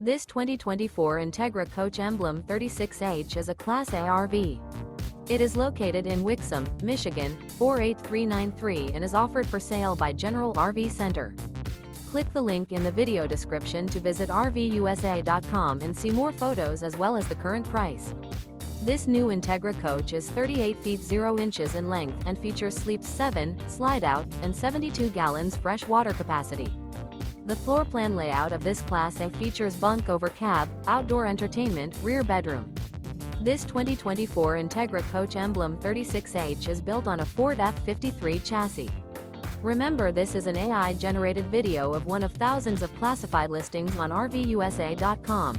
This 2024 Entegra Coach Emblem 36H is a Class A RV. It is located in Wixom, Michigan, 48393 and is offered for sale by General RV Center. Click the link in the video description to visit RVUSA.com and see more photos as well as the current price. This new Entegra Coach is 38 feet 0 inches in length and features sleeps 7, Slideout, and 72 gallons fresh water capacity. The floor plan layout of this Class A features bunk over cab, outdoor entertainment, rear bedroom. This 2024 Entegra Coach Emblem 36H is built on a Ford F53 chassis. Remember, this is an AI-generated video of one of thousands of classified listings on RVUSA.com.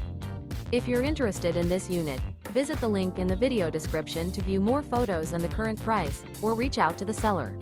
If you're interested in this unit, visit the link in the video description to view more photos and the current price, or reach out to the seller.